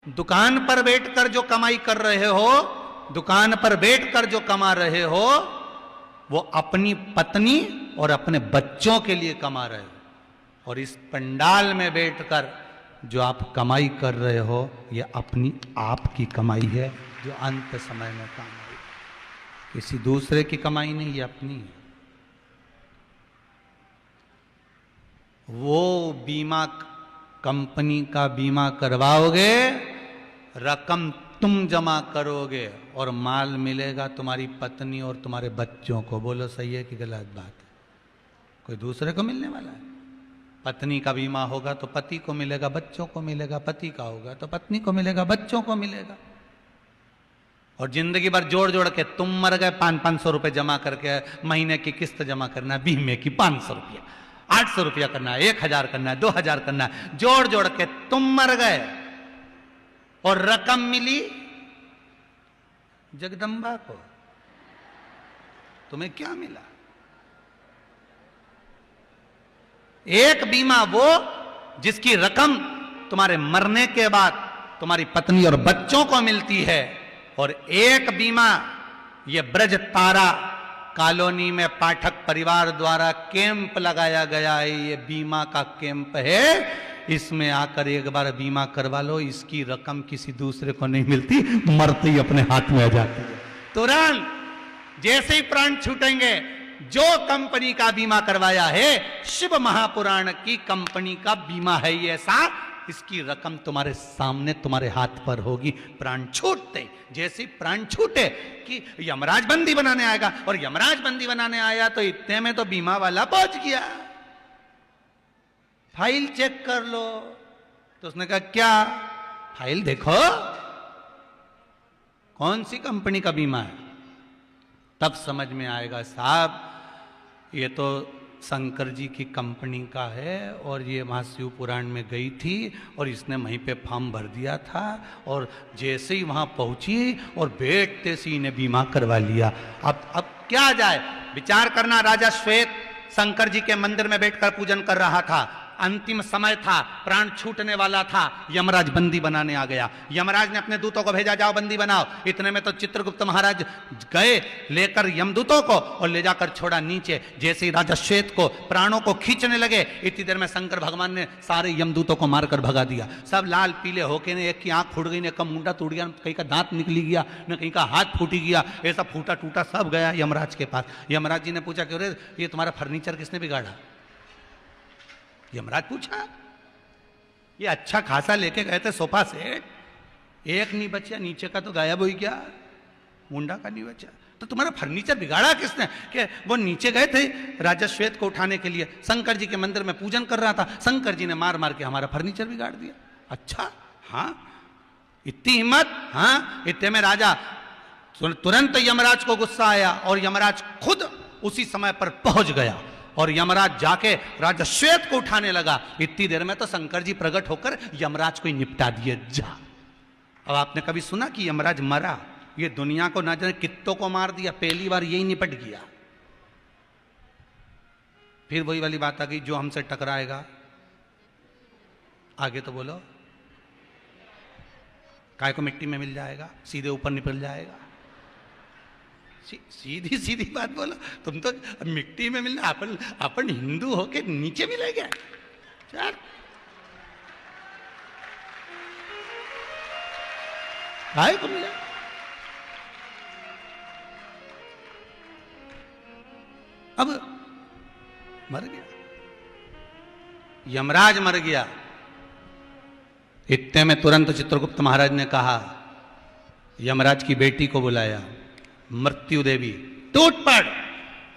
दुकान पर बैठकर जो कमाई कर रहे हो, दुकान पर बैठकर जो कमा रहे हो, वो अपनी पत्नी और अपने बच्चों के लिए कमा रहे हो। और इस पंडाल में बैठकर जो आप कमाई कर रहे हो, ये अपनी आप की कमाई है, जो अंत समय में काम आएगी। किसी दूसरे की कमाई नहीं, ये अपनी है। वो बीमा कंपनी का बीमा करवाओगे, रकम तुम जमा करोगे और माल मिलेगा तुम्हारी पत्नी और तुम्हारे बच्चों को। बोलो सही है कि गलत बात है? कोई दूसरे को मिलने वाला है? पत्नी का बीमा होगा तो पति को मिलेगा, बच्चों को मिलेगा। पति का होगा तो पत्नी को मिलेगा, बच्चों को मिलेगा। और जिंदगी भर जोड़ जोड़ के तुम मर गए, 500 रुपए जमा करके महीने की किस्त जमा करना है, बीमे की 500 रुपया, 800 रुपया करना है, 1000 करना है, 2000 करना है। जोड़ जोड़ के तुम मर गए और रकम मिली जगदंबा को। तुम्हें क्या मिला? एक बीमा वो जिसकी रकम तुम्हारे मरने के बाद तुम्हारी पत्नी और बच्चों को मिलती है, और एक बीमा ये ब्रज तारा कॉलोनी में पाठक परिवार द्वारा कैंप लगाया गया है, ये बीमा का कैंप है। इसमें आकर एक बार बीमा करवा लो, इसकी रकम किसी दूसरे को नहीं मिलती, मरते ही अपने हाथ में आ जाती है। तुरंत जैसे ही प्राण छूटेंगे, जो कंपनी का बीमा करवाया है, शिव महापुराण की कंपनी का बीमा है ये, ऐसा इसकी रकम तुम्हारे सामने तुम्हारे हाथ पर होगी। प्राण छूटते, जैसे प्राण छूटे कि यमराज बंदी बनाने आएगा, और यमराज बंदी बनाने आया तो इतने में तो बीमा वाला पहुंच गया। फाइल चेक कर लो। तो उसने कहा क्या? फाइल देखो कौन सी कंपनी का बीमा है। तब समझ में आएगा साहब ये तो शंकर जी की कंपनी का है, और ये वहाँ शिव पुराण में गई थी और इसने वहीं पे फॉर्म भर दिया था, और जैसे ही वहाँ पहुँची और बैठते से इन्हें बीमा करवा लिया। अब क्या जाए? विचार करना, राजा श्वेत शंकर जी के मंदिर में बैठकर पूजन कर रहा था, अंतिम समय था, प्राण छूटने वाला था, यमराज बंदी बनाने आ गया। यमराज ने अपने दूतों को भेजा, जाओ बंदी बनाओ। इतने में तो चित्रगुप्त महाराज गए लेकर यमदूतों को और ले जाकर छोड़ा नीचे। जैसे ही राजा श्वेत को प्राणों को खींचने लगे, इतनी देर में शंकर भगवान ने सारे यमदूतों को मारकर भगा दिया। सब लाल पीले होके, ने एक की आंख फूट गई, ने का मुंडा टूट गया, कहीं का दांत निकली गया, न कहीं का हाथ फूटी गया, ऐसा फूटा टूटा सब गया यमराज के पास। यमराज जी ने पूछा कि अरे ये तुम्हारा फर्नीचर किसने बिगाड़ा? यमराज पूछा, ये अच्छा खासा लेके गए थे सोफा सेट, एक नहीं बचा, नीचे का तो गायब हो गया, मुंडा का नहीं बचा, तो तुम्हारा फर्नीचर बिगाड़ा किसने? कि वो नीचे गए थे राजा श्वेत को उठाने के लिए, शंकर जी के मंदिर में पूजन कर रहा था, शंकर जी ने मार मार के हमारा फर्नीचर बिगाड़ दिया। अच्छा, हाँ इतनी हिम्मत? हाँ। इतने में राजा तुरंत यमराज को गुस्सा आया और यमराज खुद उसी समय पर पहुंच गया, और यमराज जाके राजा श्वेत को उठाने लगा। इतनी देर में तो शंकर जी प्रकट होकर यमराज को ही निपटा दिए। जा। अब आपने कभी सुना कि यमराज मरा? ये दुनिया को ना जाने कित्तों को मार दिया, पहली बार यही निपट गया। फिर वही वाली बात आ गई, जो हमसे टकराएगा, आगे तो बोलो, काय को मिट्टी में मिल जाएगा, सीधे ऊपर निकल जाएगा। सीधी सीधी बात बोलो, तुम तो मिट्टी में मिलना, अपन हिंदू होके नीचे मिलेंगे। यार काय को मिले? अब मर गया, यमराज मर गया। इतने में तुरंत चित्रगुप्त महाराज ने कहा, यमराज की बेटी को बुलाया, मृत्यु देवी टूट पड़।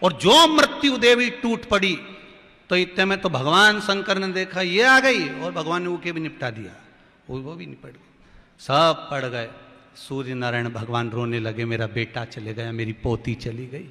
और जो मृत्यु देवी टूट पड़ी, तो इतने में तो भगवान शंकर ने देखा ये आ गई, और भगवान ने उके भी निपटा दिया, वो भी निपट गई, सब पड़ गए। सूर्य नारायण भगवान रोने लगे, मेरा बेटा चले गया, मेरी पोती चली गई।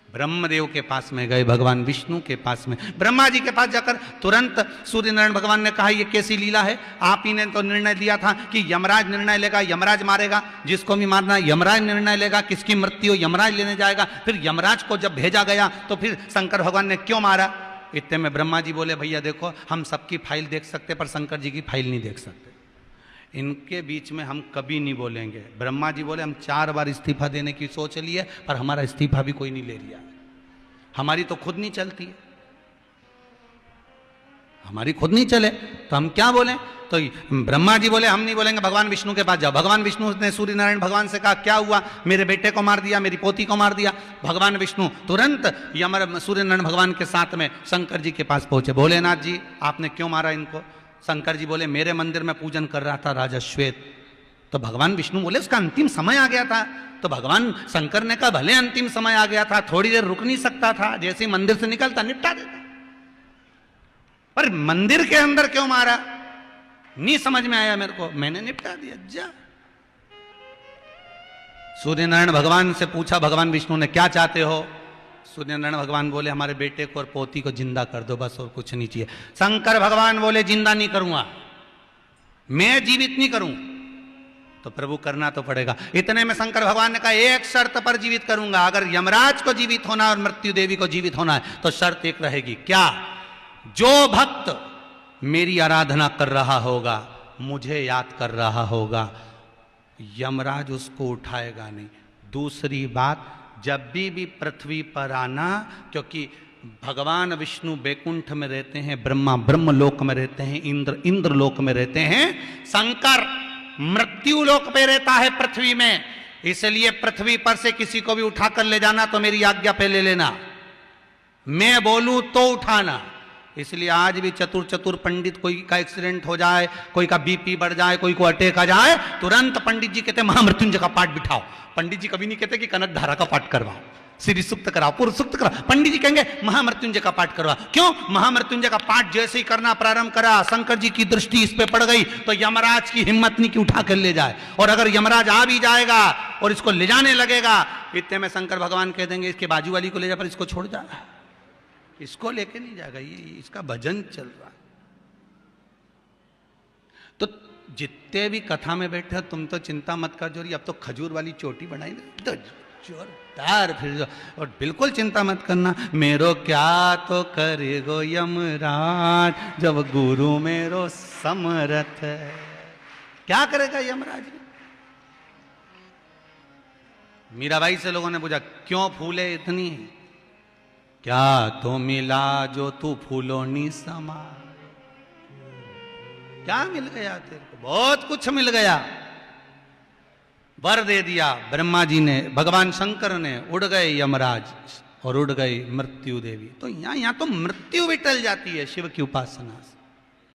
ब्रह्मदेव के पास में गए, भगवान विष्णु के पास में, ब्रह्मा जी के पास जाकर तुरंत सूर्य नारायण भगवान ने कहा ये कैसी लीला है? आप ही ने तो निर्णय दिया था कि यमराज निर्णय लेगा, यमराज मारेगा, जिसको भी मारना यमराज निर्णय लेगा, किसकी मृत्यु यमराज लेने जाएगा। फिर यमराज को जब भेजा गया तो फिर शंकर भगवान ने क्यों मारा? इतने में ब्रह्मा जी बोले, भैया देखो हम सबकी फाइल देख सकते पर शंकर जी की फाइल नहीं देख सकते। इनके बीच में हम कभी नहीं बोलेंगे। ब्रह्मा जी बोले हम 4 बार इस्तीफा देने की सोच ली है, पर हमारा इस्तीफा भी कोई नहीं ले लिया, हमारी तो खुद नहीं चलती है, हमारी खुद नहीं चले तो हम क्या बोलें। तो ब्रह्मा जी बोले हम नहीं बोलेंगे, भगवान विष्णु के पास जाओ। भगवान विष्णु ने सूर्य नारायण भगवान से कहा क्या हुआ, मेरे बेटे को मार दिया, मेरी पोती को मार दिया। भगवान विष्णु तुरंत सूर्य नारायण भगवान के साथ में शंकर जी के पास पहुंचे। भोलेनाथ जी आपने क्यों मारा इनको। शंकर जी बोले मेरे मंदिर में पूजन कर रहा था राजा श्वेत। तो भगवान विष्णु बोले उसका अंतिम समय आ गया था। तो भगवान शंकर ने कहा भले अंतिम समय आ गया था, थोड़ी देर रुक नहीं सकता था, जैसे ही मंदिर से निकलता निपटा देता, पर मंदिर के अंदर क्यों मारा, नहीं समझ में आया मेरे को, मैंने निपटा दिया जा। सूर्य नारायण भगवान से पूछा भगवान विष्णु ने क्या चाहते हो। सूर्य नारायण भगवान बोले हमारे बेटे को और पोती को जिंदा कर दो, बस और कुछ नहीं चाहिए। शंकर भगवान बोले जिंदा नहीं करूंगा, मैं जीवित नहीं करूं। तो प्रभु करना तो पड़ेगा। इतने में शंकर भगवान ने कहा एक शर्त पर जीवित करूंगा, अगर यमराज को जीवित होना और मृत्यु देवी को जीवित होना है तो शर्त एक रहेगी। क्या, जो भक्त मेरी आराधना कर रहा होगा, मुझे याद कर रहा होगा, यमराज उसको उठाएगा नहीं। दूसरी बात, जब भी पृथ्वी पर आना, क्योंकि भगवान विष्णु बैकुंठ में रहते हैं, ब्रह्मा ब्रह्मलोक में रहते हैं, इंद्र इंद्रलोक में रहते हैं, शंकर मृत्यु लोक पे रहता है पृथ्वी में। इसलिए पृथ्वी पर से किसी को भी उठाकर ले जाना तो मेरी आज्ञा पे ले लेना, मैं बोलूं तो उठाना। इसलिए आज भी चतुर पंडित, कोई का एक्सीडेंट हो जाए, कोई का बीपी बढ़ जाए, कोई को अटैक आ जाए, तुरंत पंडित जी कहते महामृत्युंजय का पाठ बिठाओ। पंडित जी कभी नहीं कहते कि कनक धारा का पाठ करवाओ, श्री सूक्त कराओ, पूर्व सूक्त कराओ। पंडित जी कहेंगे महामृत्युंजय का पाठ करवा। क्यों? महामृत्युंजय का पाठ जैसे ही करना प्रारंभ करा, शंकर जी की दृष्टि इस पे पड़ गई तो यमराज की हिम्मत नहीं कि उठा कर ले जाए। और अगर यमराज आ भी जाएगा और इसको ले जाने लगेगा, इतने में शंकर भगवान कह देंगे इसके बाजू वाली को ले जा, पर इसको छोड़ जा, इसको लेके नहीं जाएगा, ये इसका भजन चल रहा। तो जितने भी कथा में बैठे तुम तो चिंता मत कर, जोरी अब तो खजूर वाली चोटी बनाई ना तो जोरदार फिर, और बिल्कुल चिंता मत करना। मेरो क्या तो करेगो यमराज, जब गुरु मेरो समरथ है। क्या करेगा यमराज? मीराबाई से लोगों ने पूछा क्यों फूले इतनी, क्या तो मिला जो तू फूलोनी समा। क्या मिल गया तेरे को? बहुत कुछ मिल गया, वर दे दिया ब्रह्मा जी ने, भगवान शंकर ने, उड़ गए यमराज और उड़ गई मृत्यु देवी। तो यहां तो मृत्यु भी टल जाती है शिव की उपासना से।